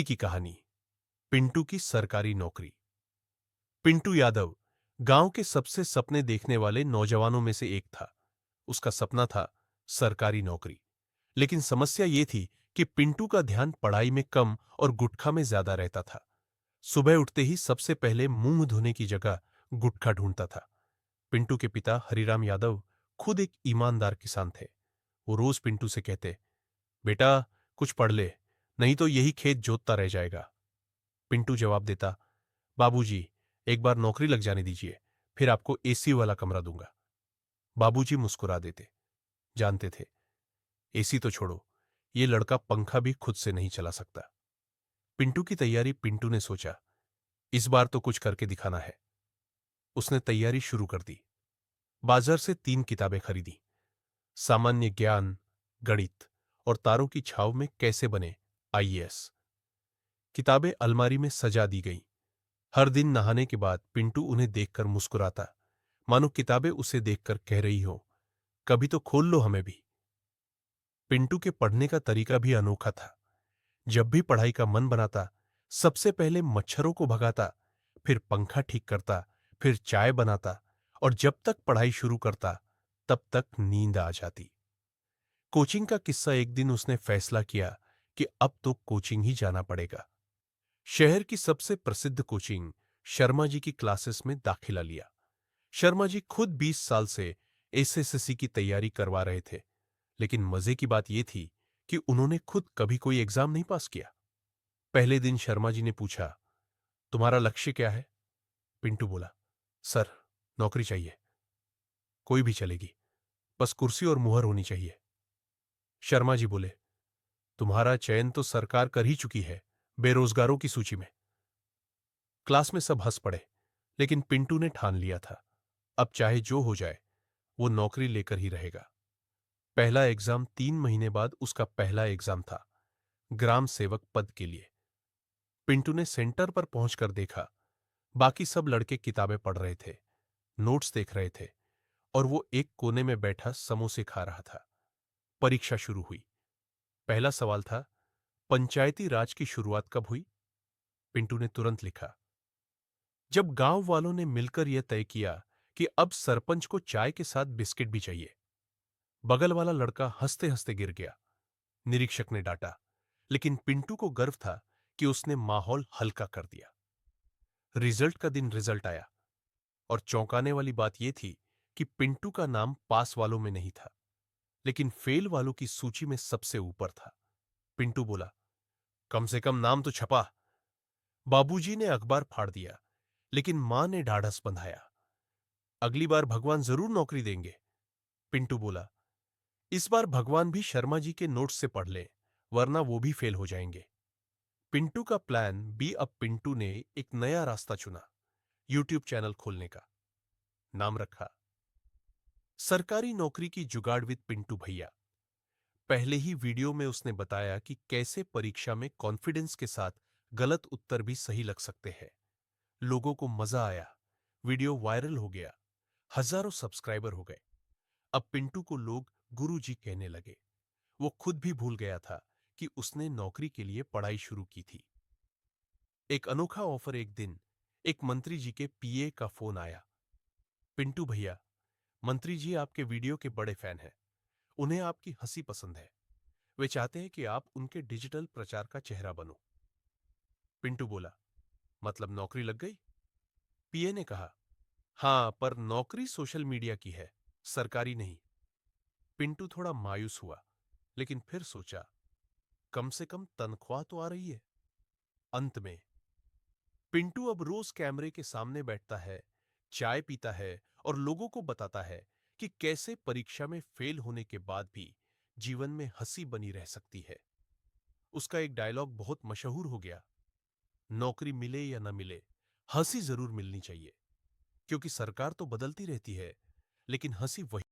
की कहानी। पिंटू की सरकारी नौकरी। पिंटू यादव गांव के सबसे सपने देखने वाले नौजवानों में से एक था। उसका सपना था सरकारी नौकरी। लेकिन समस्या यह थी कि पिंटू का ध्यान पढ़ाई में कम और गुटखा में ज्यादा रहता था। सुबह उठते ही सबसे पहले मुंह धोने की जगह गुटखा ढूंढता था। पिंटू के पिता हरिराम यादव खुद एक ईमानदार किसान थे। वो रोज पिंटू से कहते, बेटा कुछ पढ़ ले, नहीं तो यही खेत जोतता रह जाएगा। पिंटू जवाब देता, बाबूजी, एक बार नौकरी लग जाने दीजिए, फिर आपको एसी वाला कमरा दूंगा। बाबूजी मुस्कुरा देते, जानते थे एसी तो छोड़ो, ये लड़का पंखा भी खुद से नहीं चला सकता। पिंटू की तैयारी। पिंटू ने सोचा, इस बार तो कुछ करके दिखाना है। उसने तैयारी शुरू कर दी। बाजार से 3 किताबें खरीदी। सामान्य ज्ञान, गणित और तारों की छाव में कैसे बने आईएएस। किताबें अलमारी में सजा दी गईं। हर दिन नहाने के बाद पिंटू उन्हें देखकर मुस्कुराता, मानो किताबें उसे देखकर कह रही हो, कभी तो खोल लो हमें भी। पिंटू के पढ़ने का तरीका भी अनोखा था। जब भी पढ़ाई का मन बनाता, सबसे पहले मच्छरों को भगाता, फिर पंखा ठीक करता, फिर चाय बनाता, और जब तक पढ़ाई शुरू करता तब तक नींद आ जाती। कोचिंग का किस्सा। एक दिन उसने फैसला किया कि अब तो कोचिंग ही जाना पड़ेगा। शहर की सबसे प्रसिद्ध कोचिंग शर्मा जी की क्लासेस में दाखिला लिया। शर्मा जी खुद 20 साल से एसएससी की तैयारी करवा रहे थे। लेकिन मजे की बात यह थी कि उन्होंने खुद कभी कोई एग्जाम नहीं पास किया। पहले दिन शर्मा जी ने पूछा, तुम्हारा लक्ष्य क्या है? पिंटू बोला, सर, नौकरी चाहिए। कोई भी चलेगी, बस कुर्सी और मुहर होनी चाहिए। शर्मा जी बोले, तुम्हारा चयन तो सरकार कर ही चुकी है बेरोजगारों की सूची में। क्लास में सब हंस पड़े, लेकिन पिंटू ने ठान लिया था, अब चाहे जो हो जाए वो नौकरी लेकर ही रहेगा। पहला एग्जाम 3 महीने बाद उसका पहला एग्जाम था, ग्राम सेवक पद के लिए। पिंटू ने सेंटर पर पहुंचकर देखा, बाकी सब लड़के किताबें पढ़ रहे थे, नोट्स देख रहे थे, और वो एक कोने में बैठा समोसे खा रहा था। परीक्षा शुरू हुई। पहला सवाल था, पंचायती राज की शुरुआत कब हुई? पिंटू ने तुरंत लिखा। जब गांव वालों ने मिलकर यह तय किया कि अब सरपंच को चाय के साथ बिस्किट भी चाहिए। बगल वाला लड़का हंसते हंसते गिर गया। निरीक्षक ने डांटा, लेकिन पिंटू को गर्व था कि उसने माहौल हल्का कर दिया। रिजल्ट का दिन रिजल्ट आया, और चौंकाने वाली बात यह थी कि पिंटू का नाम पास वालों में नहीं था, लेकिन फेल वालों की सूची में सबसे ऊपर था। पिंटू बोला, कम से कम नाम तो छपा। बाबूजी ने अखबार फाड़ दिया, लेकिन मां ने ढाढ़स बंधाया, अगली बार भगवान जरूर नौकरी देंगे। पिंटू बोला, इस बार भगवान भी शर्मा जी के नोट्स से पढ़ लें, वरना वो भी फेल हो जाएंगे। पिंटू का प्लान बी। अब पिंटू ने एक नया रास्ता चुना, यूट्यूब चैनल खोलने का। नाम रखा सरकारी नौकरी की जुगाड़ विद पिंटू भैया। पहले ही वीडियो में उसने बताया कि कैसे परीक्षा में कॉन्फिडेंस के साथ गलत उत्तर भी सही लग सकते हैं। लोगों को मजा आया, वीडियो वायरल हो गया, हजारों सब्सक्राइबर हो गए। अब पिंटू को लोग गुरुजी कहने लगे। वो खुद भी भूल गया था कि उसने नौकरी के लिए पढ़ाई शुरू की थी। एक अनोखा ऑफर। एक दिन एक मंत्री जी के पीए का फोन आया, पिंटू भैया, मंत्री जी आपके वीडियो के बड़े फैन हैं, उन्हें आपकी हंसी पसंद है, वे चाहते हैं कि आप उनके डिजिटल प्रचार का चेहरा बनो। पिंटू बोला, मतलब नौकरी लग गई? पीए ने कहा, हां, पर नौकरी सोशल मीडिया की है, सरकारी नहीं। पिंटू थोड़ा मायूस हुआ, लेकिन फिर सोचा, कम से कम तनख्वाह तो आ रही है। अंत में पिंटू अब रोज कैमरे के सामने बैठता है, चाय पीता है, और लोगों को बताता है कि कैसे परीक्षा में फेल होने के बाद भी जीवन में हंसी बनी रह सकती है। उसका एक डायलॉग बहुत मशहूर हो गया, नौकरी मिले या न मिले, हंसी जरूर मिलनी चाहिए, क्योंकि सरकार तो बदलती रहती है, लेकिन हंसी वही